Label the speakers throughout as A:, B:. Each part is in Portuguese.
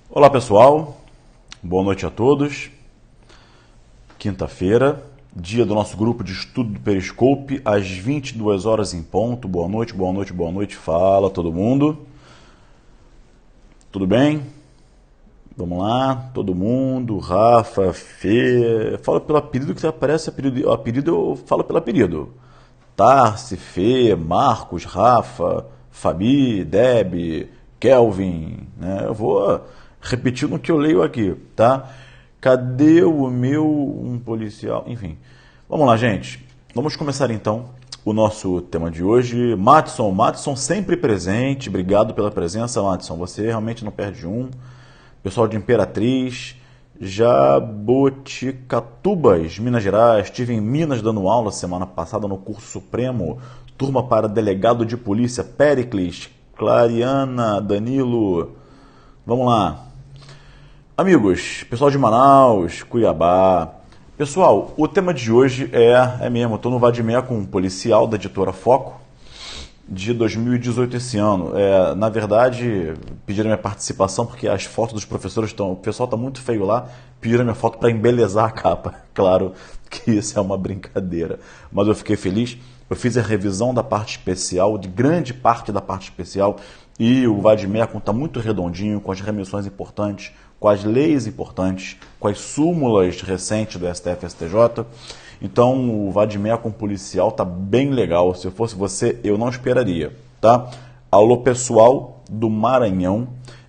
A: Olá pessoal, boa noite a todos. Quinta-feira, dia do nosso grupo de estudo do Periscope, às 22 horas em ponto. Boa noite, boa noite, boa noite. Fala todo mundo. Tudo bem? Vamos lá, todo mundo, Rafa, Fê. Fala pelo apelido que aparece, apelido eu falo pelo apelido. Tarsi, Fê, Marcos, Rafa, Fabi, Deb, Kelvin, né? Eu vou repetindo o que eu leio aqui, tá? Cadê o meu um policial? Enfim, vamos lá, gente. Vamos começar então o nosso tema de hoje. Matson sempre presente. Obrigado pela presença, Matson. Você realmente não perde um. Pessoal de Imperatriz, Jaboticatubas, Minas Gerais. Estive em Minas dando aula semana passada no curso supremo. Turma para delegado de polícia, Pericles, Clariana, Danilo. Vamos lá. Amigos, pessoal de Manaus, Cuiabá. Pessoal, o tema de hoje é mesmo, estou no Vadimé com um policial da editora Foco, de 2018 esse ano. Na verdade, pediram minha participação porque as fotos dos professores estão... O pessoal está muito feio lá, pediram minha foto para embelezar a capa. Claro que isso é uma brincadeira, mas eu fiquei feliz. Eu fiz a revisão da parte especial, de grande parte da parte especial, e o Vademecum está muito redondinho, com as remissões importantes, com as leis importantes, com as súmulas recentes do STF e STJ. Então o Vademecum policial tá bem legal. Se eu fosse você, eu não esperaria, tá? Alô pessoal do Maranhão,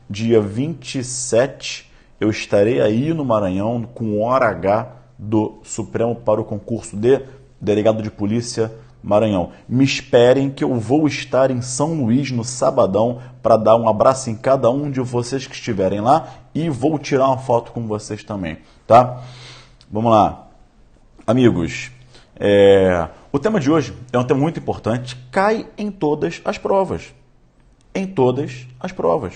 A: dia 27 eu estarei aí no Maranhão com hora H do Supremo para o concurso de delegado de polícia Maranhão. Me esperem que eu vou estar em São Luís no sabadão para dar um abraço em cada um de vocês que estiverem lá e vou tirar uma foto com vocês também, tá? Vamos lá. Amigos, o tema de hoje é um tema muito importante, cai em todas as provas. Em todas as provas.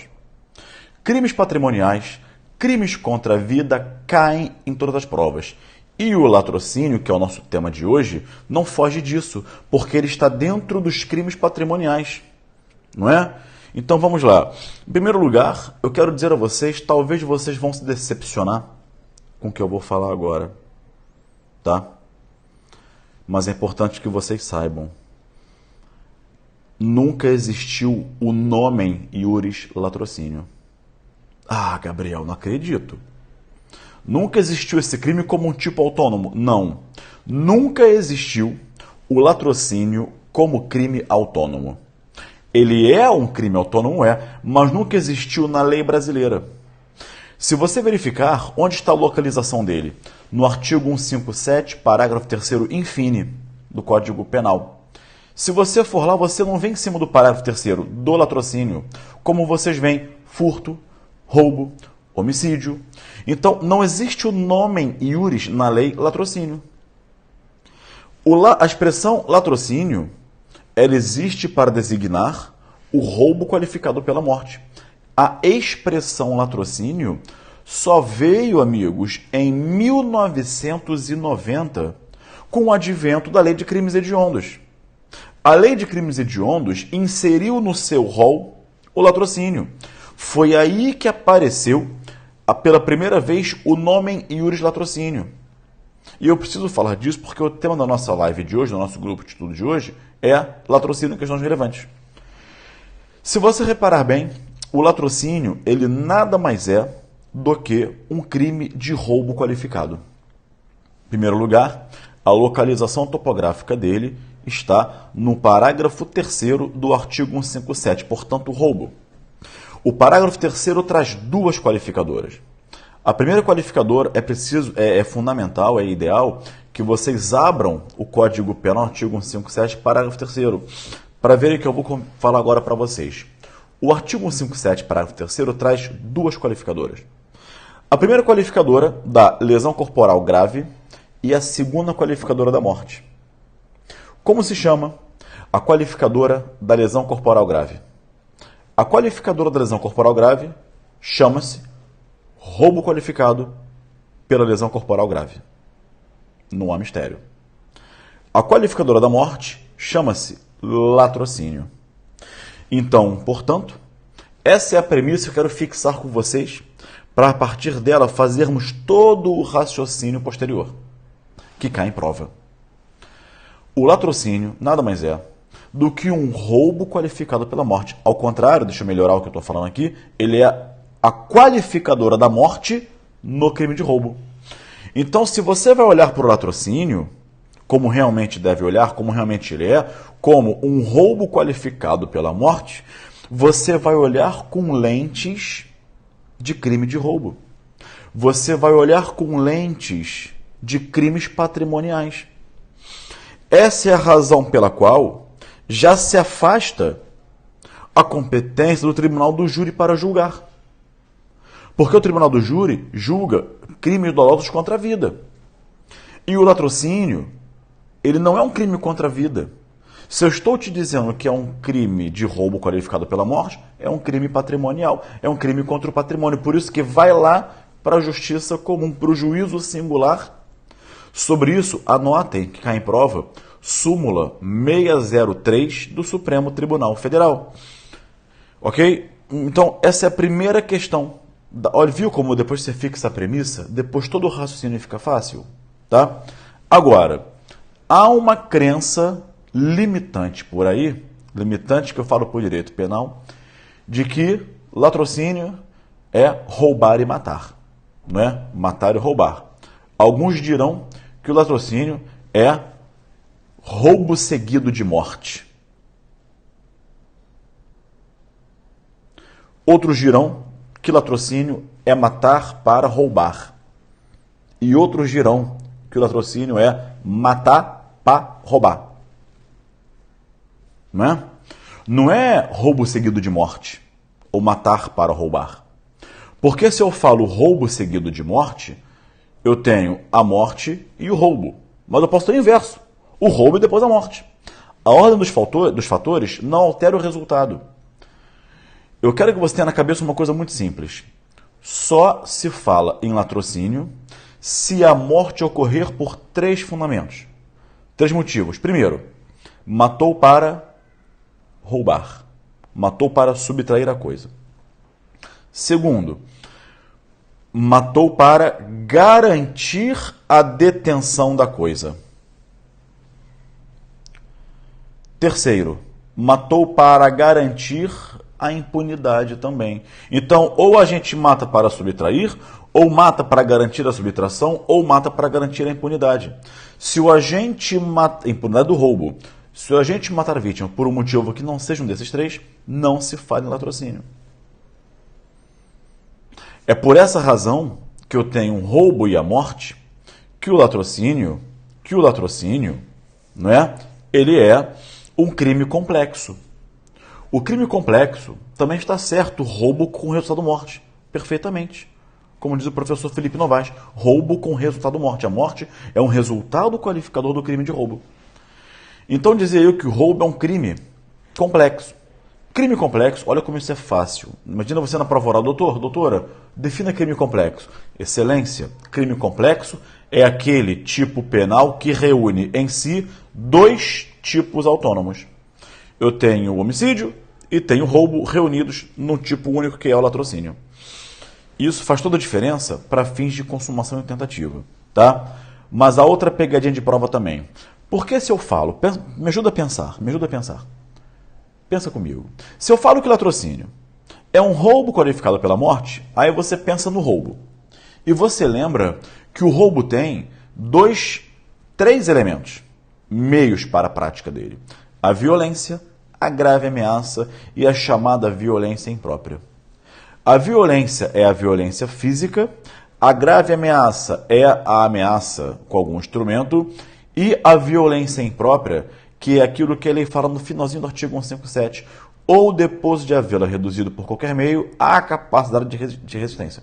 A: Crimes patrimoniais, crimes contra a vida caem em todas as provas. E o latrocínio, que é o nosso tema de hoje, não foge disso, porque ele está dentro dos crimes patrimoniais, não é? Então vamos lá. Em primeiro lugar, eu quero dizer a vocês, talvez vocês vão se decepcionar com o que eu vou falar agora, tá? Mas é importante que vocês saibam. Nunca existiu o nomen iuris latrocínio. Ah, Gabriel, não acredito. Nunca existiu esse crime como um tipo autônomo? Não. Nunca existiu o latrocínio como crime autônomo. Ele é um crime autônomo, mas nunca existiu na lei brasileira. Se você verificar onde está a localização dele, no artigo 157, parágrafo 3º, infine, do Código Penal. Se você for lá, você não vê em cima do parágrafo 3º do latrocínio, como vocês veem furto, roubo, homicídio. Então, não existe o nomen iuris na lei latrocínio. A expressão latrocínio, ela existe para designar o roubo qualificado pela morte. A expressão latrocínio só veio, amigos, em 1990, com o advento da Lei de Crimes Hediondos. A Lei de Crimes Hediondos inseriu no seu rol o latrocínio. Foi aí que apareceu, pela primeira vez, o nomen iuris latrocínio. E eu preciso falar disso porque o tema da nossa live de hoje, do nosso grupo de estudo de hoje, é latrocínio em questões relevantes. Se você reparar bem, o latrocínio, ele nada mais é do que um crime de roubo qualificado. Em primeiro lugar, a localização topográfica dele está no parágrafo 3º do artigo 157, portanto, roubo. O parágrafo 3º traz duas qualificadoras. A primeira qualificadora é fundamental, é ideal que vocês abram o Código Penal, artigo 157, parágrafo 3º, para verem o que eu vou falar agora para vocês. O artigo 157, parágrafo 3º, traz duas qualificadoras. A primeira qualificadora da lesão corporal grave e a segunda qualificadora da morte. Como se chama a qualificadora da lesão corporal grave? A qualificadora da lesão corporal grave chama-se roubo qualificado pela lesão corporal grave. Não há mistério. A qualificadora da morte chama-se latrocínio. Então, portanto, essa é a premissa que eu quero fixar com vocês para a partir dela fazermos todo o raciocínio posterior, que cai em prova. O latrocínio nada mais é do que um roubo qualificado pela morte. Ao contrário, deixa eu melhorar o que eu estou falando aqui, ele é a qualificadora da morte no crime de roubo. Então, se você vai olhar para o latrocínio, como realmente deve olhar, como realmente ele é, como um roubo qualificado pela morte, você vai olhar com lentes de crime de roubo. Você vai olhar com lentes de crimes patrimoniais. Essa é a razão pela qual já se afasta a competência do tribunal do júri para julgar. Porque o tribunal do júri julga crimes dolosos contra a vida. E o latrocínio, ele não é um crime contra a vida. Se eu estou te dizendo que é um crime de roubo qualificado pela morte, é um crime patrimonial, é um crime contra o patrimônio. Por isso que vai lá para a justiça comum, para o juízo singular. Sobre isso, anotem que cai em prova súmula 603 do Supremo Tribunal Federal. Ok? Então, essa é a primeira questão. Olha, viu como depois você fixa a premissa, depois todo o raciocínio fica fácil? Tá? Agora, há uma crença limitante por aí, limitante que eu falo por direito penal, de que latrocínio é roubar e matar, não é? Matar e roubar. Alguns dirão que o latrocínio é roubo seguido de morte. Outros dirão que latrocínio é matar para roubar. E outros dirão que o latrocínio é matar para roubar. Não é? Não é roubo seguido de morte ou matar para roubar. Porque se eu falo roubo seguido de morte, eu tenho a morte e o roubo. Mas eu posso ter o inverso. O roubo e depois a morte. A ordem dos fatores não altera o resultado. Eu quero que você tenha na cabeça uma coisa muito simples. Só se fala em latrocínio se a morte ocorrer por 3 fundamentos. 3 motivos. Primeiro, matou para roubar. Matou para subtrair a coisa. Segundo, matou para garantir a detenção da coisa. Terceiro, matou para garantir a impunidade também. Então, ou a gente mata para subtrair, ou mata para garantir a subtração, ou mata para garantir a impunidade. Se o agente mata, a impunidade do roubo, se o agente matar a vítima por um motivo que não seja um desses 3, não se fala em latrocínio. É por essa razão que eu tenho um roubo e a morte, que o latrocínio, não é? Ele é um crime complexo. O crime complexo também está certo, roubo com resultado morte, perfeitamente. Como diz o professor Felipe Novaes, roubo com resultado morte. A morte é um resultado qualificador do crime de roubo. Então dizer eu que o roubo é um crime complexo. Crime complexo, olha como isso é fácil. Imagina você na prova oral, doutora, defina crime complexo. Excelência, crime complexo é aquele tipo penal que reúne em si 2 tipos autônomos. Eu tenho o homicídio e tenho o roubo reunidos num tipo único que é o latrocínio. Isso faz toda a diferença para fins de consumação e tentativa, tá? Mas há outra pegadinha de prova também. Porque se eu falo, me ajuda a pensar. Pensa comigo. Se eu falo que latrocínio é um roubo qualificado pela morte, aí você pensa no roubo. E você lembra que o roubo tem 3 elementos, meios para a prática dele. A violência, a grave ameaça e a chamada violência imprópria. A violência é a violência física, a grave ameaça é a ameaça com algum instrumento e a violência imprópria, que é aquilo que a lei fala no finalzinho do artigo 157, ou depois de havê-la reduzido por qualquer meio à capacidade de resistência.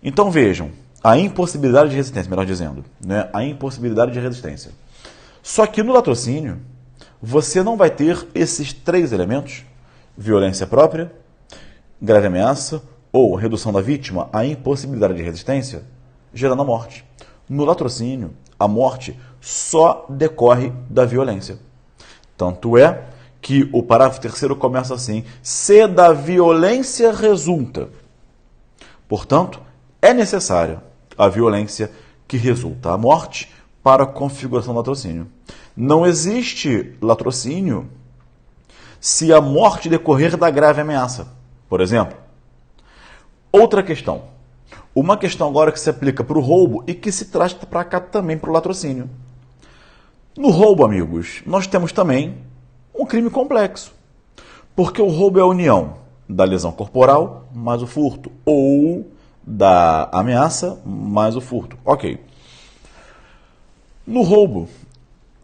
A: Então vejam, a impossibilidade de resistência, melhor dizendo, né? A impossibilidade de resistência. Só que no latrocínio, você não vai ter esses 3 elementos, violência própria, grave ameaça ou redução da vítima, a impossibilidade de resistência, gerando a morte. No latrocínio, a morte só decorre da violência. Tanto é que o parágrafo 3º começa assim: se da violência resulta Portanto, é necessária a violência que resulta a morte para a configuração do latrocínio. Não existe latrocínio se a morte decorrer da grave ameaça, por exemplo. Outra questão. Uma questão agora que se aplica para o roubo e que se traz para cá também para o latrocínio. No roubo, amigos, nós temos também um crime complexo. Porque o roubo é a união da lesão corporal mais o furto, ou da ameaça mais o furto. Ok. No roubo,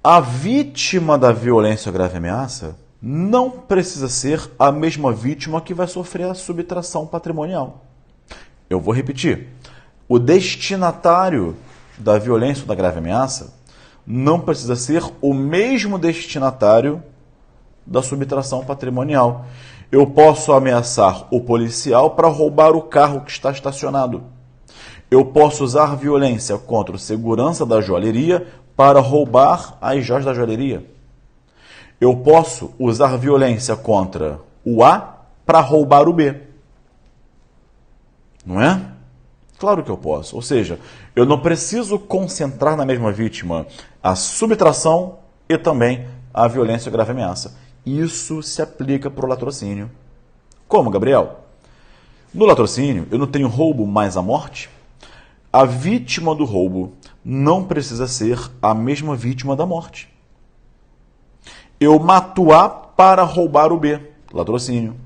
A: a vítima da violência ou grave ameaça não precisa ser a mesma vítima que vai sofrer a subtração patrimonial. Eu vou repetir. O destinatário da violência ou da grave ameaça não precisa ser o mesmo destinatário da subtração patrimonial. Eu posso ameaçar o policial para roubar o carro que está estacionado. Eu posso usar violência contra o segurança da joalheria para roubar as joias da joalheria. Eu posso usar violência contra o A para roubar o B. Não é? Claro que eu posso. Ou seja, eu não preciso concentrar na mesma vítima a subtração e também a violência ou grave ameaça. Isso se aplica para o latrocínio. Como, Gabriel? No latrocínio, eu não tenho roubo mais a morte. A vítima do roubo não precisa ser a mesma vítima da morte. Eu mato A para roubar o B, latrocínio.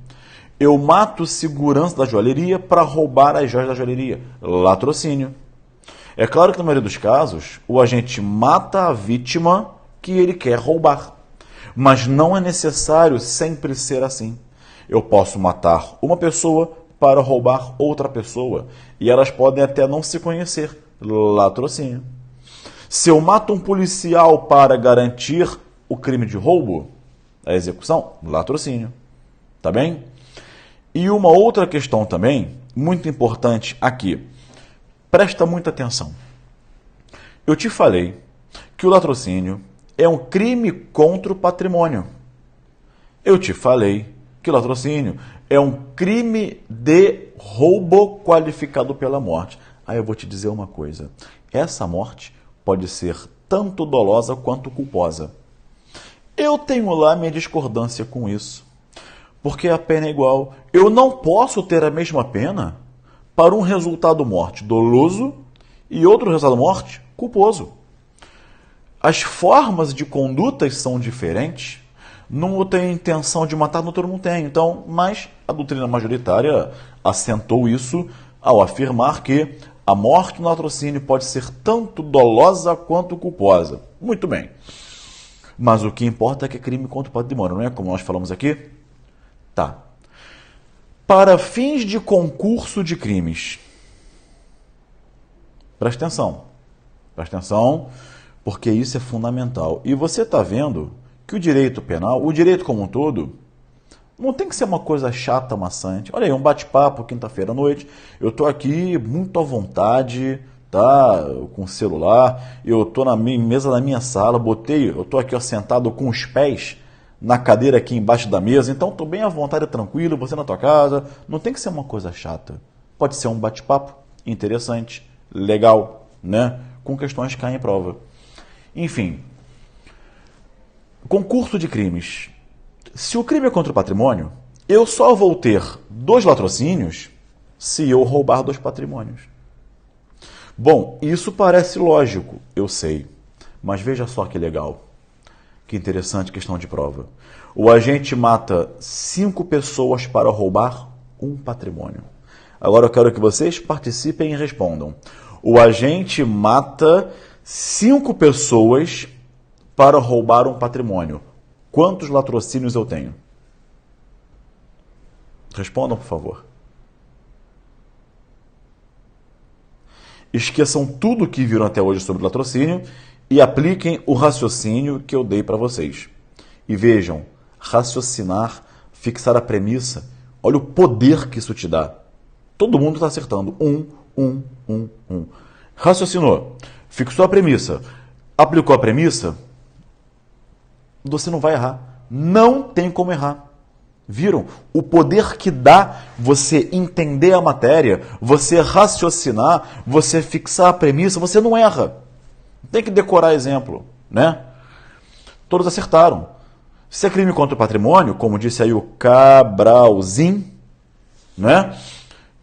A: Eu mato segurança da joalheria para roubar as joias da joalheria, latrocínio. É claro que na maioria dos casos, o agente mata a vítima que ele quer roubar. Mas não é necessário sempre ser assim. Eu posso matar uma pessoa para roubar outra pessoa. E elas podem até não se conhecer. Latrocínio. Se eu mato um policial para garantir o crime de roubo, a execução, latrocínio. Tá bem? E uma outra questão também, muito importante aqui. Presta muita atenção. Eu te falei que o latrocínio é um crime contra o patrimônio. Eu te falei que o latrocínio é um crime de roubo qualificado pela morte. Aí eu vou te dizer uma coisa. Essa morte pode ser tanto dolosa quanto culposa. Eu tenho lá minha discordância com isso. Porque a pena é igual. Eu não posso ter a mesma pena para um resultado morte doloso e outro resultado morte culposo. As formas de condutas são diferentes. Não tenho intenção de matar, no outro não tenho. Então, mas a doutrina majoritária acentou isso ao afirmar que a morte no latrocínio pode ser tanto dolosa quanto culposa. Muito bem. Mas o que importa é que é crime contra o patrimônio, não é? Como nós falamos aqui. Tá. Para fins de concurso de crimes. Presta atenção. Presta atenção, porque isso é fundamental. E você está vendo que o direito penal, o direito como um todo, não tem que ser uma coisa chata, maçante. Olha aí, um bate-papo quinta-feira à noite. Eu estou aqui muito à vontade, tá? Com o celular. Eu estou na minha mesa da minha sala, eu estou aqui ó, sentado com os pés na cadeira aqui embaixo da mesa. Então estou bem à vontade, tranquilo, você na tua casa. Não tem que ser uma coisa chata. Pode ser um bate-papo interessante, legal, né? Com questões que caem em prova. Enfim, concurso de crimes. Se o crime é contra o patrimônio, eu só vou ter 2 latrocínios se eu roubar 2 patrimônios. Bom, isso parece lógico, eu sei. Mas veja só que legal. Que interessante questão de prova. O agente mata 5 pessoas para roubar um patrimônio. Agora eu quero que vocês participem e respondam. O agente mata 5 pessoas para roubar um patrimônio. Quantos latrocínios eu tenho? Respondam, por favor. Esqueçam tudo o que viram até hoje sobre latrocínio e apliquem o raciocínio que eu dei para vocês. E vejam, raciocinar, fixar a premissa, olha o poder que isso te dá. Todo mundo está acertando. 1. Raciocinou, fixou a premissa, aplicou a premissa, você não vai errar. Não tem como errar. Viram? O poder que dá você entender a matéria, você raciocinar, você fixar a premissa, você não erra. Tem que decorar exemplo, né? Todos acertaram. Se é crime contra o patrimônio, como disse aí o Cabralzinho, né?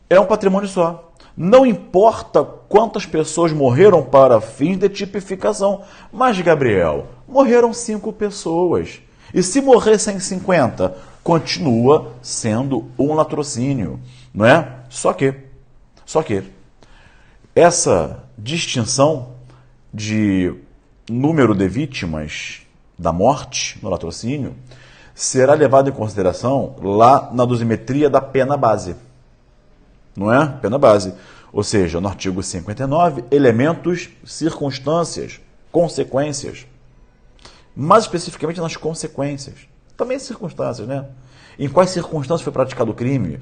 A: É um patrimônio só. Não importa quantas pessoas morreram para fins de tipificação. Mas, Gabriel, morreram 5 pessoas. E se morressem 50, continua sendo um latrocínio, não é? Só que essa distinção de número de vítimas da morte no latrocínio será levada em consideração lá na dosimetria da pena base. Não é? Pena base. Ou seja, no artigo 59, elementos, circunstâncias, consequências. Mais especificamente nas consequências. Também circunstâncias, né? Em quais circunstâncias foi praticado o crime?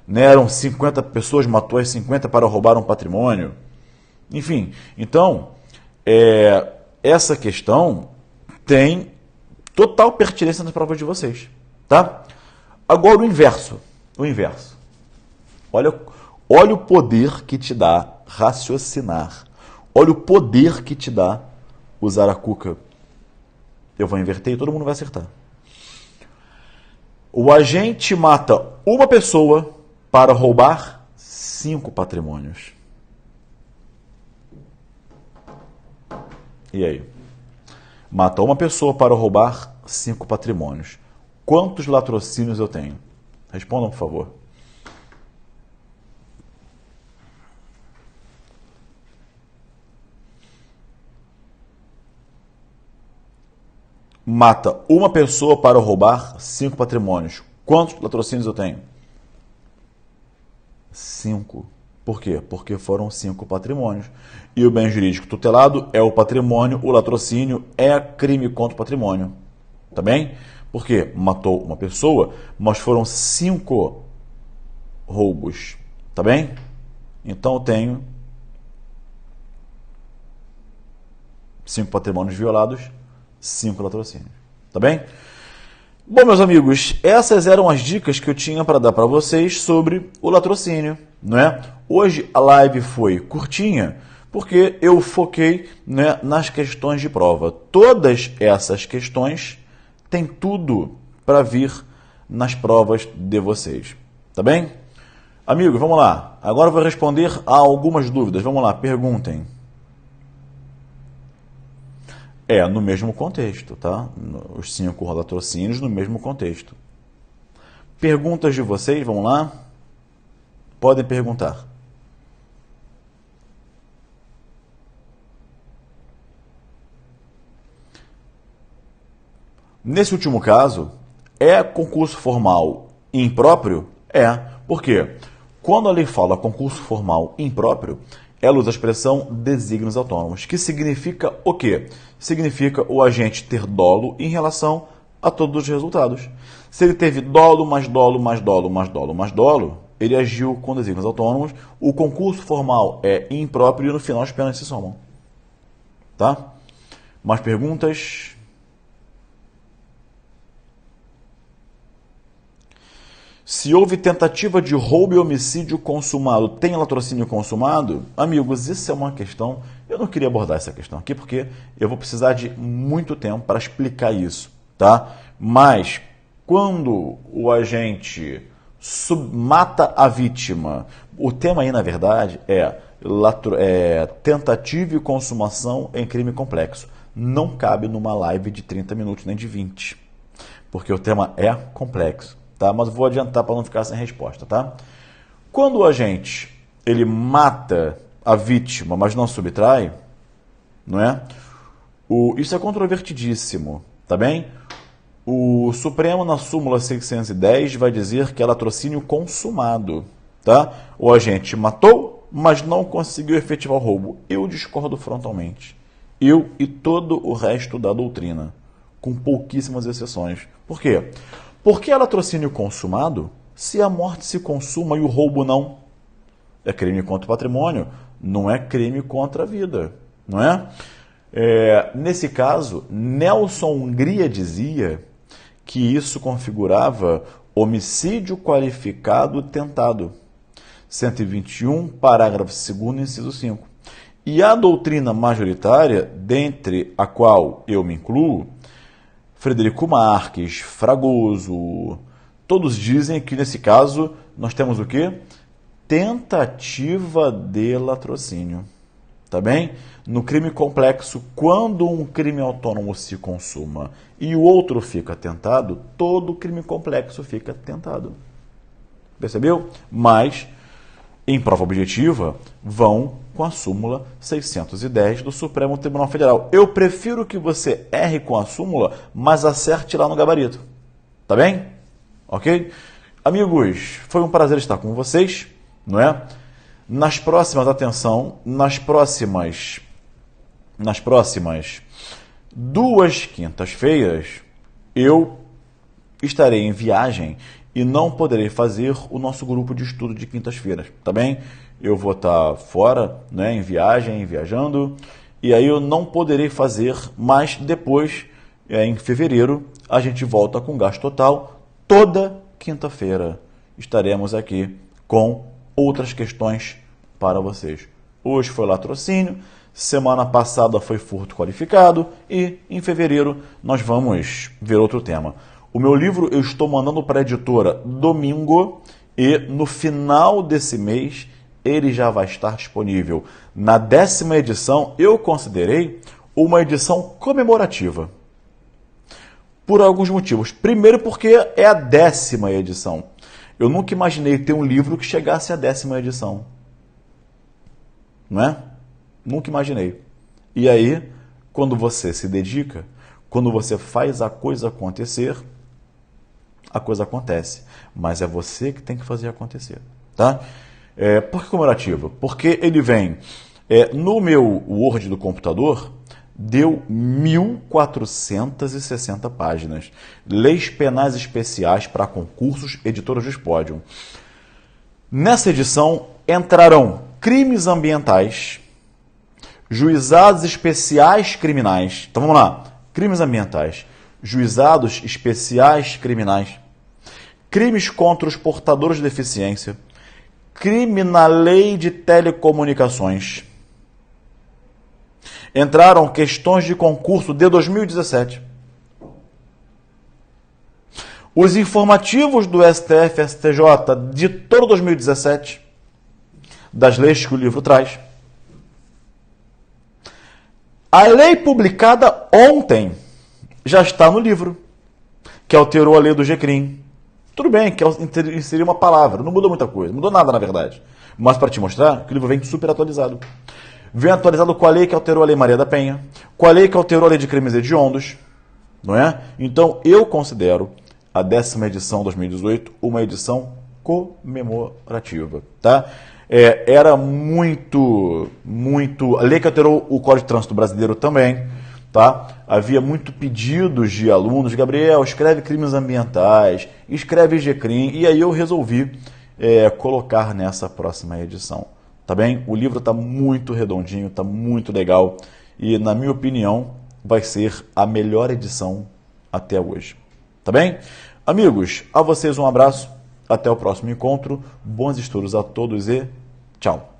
A: Né? Eram 50 pessoas, matou as 50 para roubar um patrimônio. Enfim, então, essa questão tem total pertinência nas provas de vocês. Tá? Agora o inverso. O inverso. Olha o poder que te dá raciocinar. Olha o poder que te dá usar a cuca. Eu vou inverter e todo mundo vai acertar. O agente mata uma pessoa para roubar 5 patrimônios. E aí? Mata uma pessoa para roubar 5 patrimônios. Quantos latrocínios eu tenho? Respondam, por favor. Mata uma pessoa para roubar 5 patrimônios. Quantos latrocínios eu tenho? 5. Por quê? Porque foram 5 patrimônios. E o bem jurídico tutelado é o patrimônio, o latrocínio é crime contra o patrimônio. Tá bem? Por quê? Matou uma pessoa, mas foram 5 roubos. Tá bem? Então eu tenho 5 patrimônios violados, 5 latrocínios. Tá bem? Bom, meus amigos, essas eram as dicas que eu tinha para dar para vocês sobre o latrocínio, não é? Hoje a live foi curtinha porque eu foquei, né, nas questões de prova. Todas essas questões têm tudo para vir nas provas de vocês. Tá bem? Amigos, vamos lá. Agora eu vou responder a algumas dúvidas. Vamos lá, perguntem. No mesmo contexto, tá? Os 5 latrocínios no mesmo contexto. Perguntas de vocês, vamos lá? Podem perguntar. Nesse último caso, é concurso formal impróprio? Por quê? Quando a lei fala concurso formal impróprio, ela usa a expressão desígnios autônomos, que significa o quê? Significa o agente ter dolo em relação a todos os resultados. Se ele teve dolo, mais dolo, mais dolo, mais dolo, mais dolo, ele agiu com desígnios autônomos, o concurso formal é impróprio e no final as penas se somam. Tá? Mais perguntas? Se houve tentativa de roubo e homicídio consumado, tem latrocínio consumado? Amigos, isso é uma questão... Eu não queria abordar essa questão aqui porque eu vou precisar de muito tempo para explicar isso, tá? Mas quando o agente mata a vítima, o tema aí, na verdade, é tentativa e consumação em crime complexo. Não cabe numa live de 30 minutos, nem de 20, porque o tema é complexo. Tá? Mas vou adiantar para não ficar sem resposta, tá? Quando o agente ele mata a vítima, mas não subtrai, não é? Isso é controvertidíssimo, tá bem? O Supremo, na súmula 610, vai dizer que é latrocínio consumado, tá? O agente matou, mas não conseguiu efetivar o roubo. Eu discordo frontalmente. Eu e todo o resto da doutrina, com pouquíssimas exceções. Por quê? Por que é latrocínio consumado se a morte se consuma e o roubo não? É crime contra o patrimônio, não é crime contra a vida, não é? Nesse caso, Nelson Hungria dizia que isso configurava homicídio qualificado tentado. 121, parágrafo 2º, inciso 5. E a doutrina majoritária, dentre a qual eu me incluo, Frederico Marques, Fragoso, todos dizem que nesse caso nós temos o quê? Tentativa de latrocínio. Tá bem? No crime complexo, quando um crime autônomo se consuma e o outro fica tentado, todo crime complexo fica tentado. Percebeu? Mas, em prova objetiva, vão com a súmula 610 do Supremo Tribunal Federal. Eu prefiro que você erre com a súmula, mas acerte lá no gabarito. Tá bem? Ok? Amigos, foi um prazer estar com vocês, não é? Nas próximas, atenção, nas próximas 2 quintas-feiras, eu estarei em viagem e não poderei fazer o nosso grupo de estudo de quintas-feiras, tá bem? Eu vou estar fora, né, em viagem, viajando, e aí eu não poderei fazer, mas depois, em fevereiro, a gente volta com Gasto Total. Toda quinta-feira estaremos aqui com outras questões para vocês. Hoje foi latrocínio, semana passada foi furto qualificado e em fevereiro nós vamos ver outro tema. O meu livro eu estou mandando para a editora domingo e no final desse mês ele já vai estar disponível. Na 10ª edição eu considerei uma edição comemorativa. Por alguns motivos. Primeiro porque é a 10ª edição. Eu nunca imaginei ter um livro que chegasse à 10ª edição. Não é? Nunca imaginei. E aí, quando você se dedica, quando você faz a coisa acontecer, a coisa acontece. Mas é você que tem que fazer acontecer. Tá? Por que comemorativo? Porque ele vem no meu Word do computador, deu 1.460 páginas. Leis penais especiais para concursos, editora Juiz Pódio. Nessa edição entrarão crimes ambientais, juizados especiais criminais. Então vamos lá. Crimes ambientais, juizados especiais criminais, crimes contra os portadores de deficiência, crime na lei de telecomunicações. Entraram questões de concurso de 2017. Os informativos do STF e STJ de todo 2017, das leis que o livro traz. A lei publicada ontem já está no livro, que alterou a lei do GCRIM. Tudo bem, que inseriu uma palavra, não mudou muita coisa, mudou nada na verdade. Mas para te mostrar que o livro vem super atualizado. Vem atualizado com a lei que alterou a Lei Maria da Penha, com a lei que alterou a Lei de Crimes Hediondos, não é? Então, eu considero a 10ª edição 2018 uma edição comemorativa, tá? Era muito... A lei que alterou o Código de Trânsito Brasileiro também, tá? Havia muito pedidos de alunos, Gabriel, escreve crimes ambientais, escreve GCRIM, e aí eu resolvi colocar nessa próxima edição. Tá bem? O livro está muito redondinho, está muito legal e, na minha opinião, vai ser a melhor edição até hoje. Tá bem? Amigos, a vocês um abraço, até o próximo encontro, bons estudos a todos e tchau!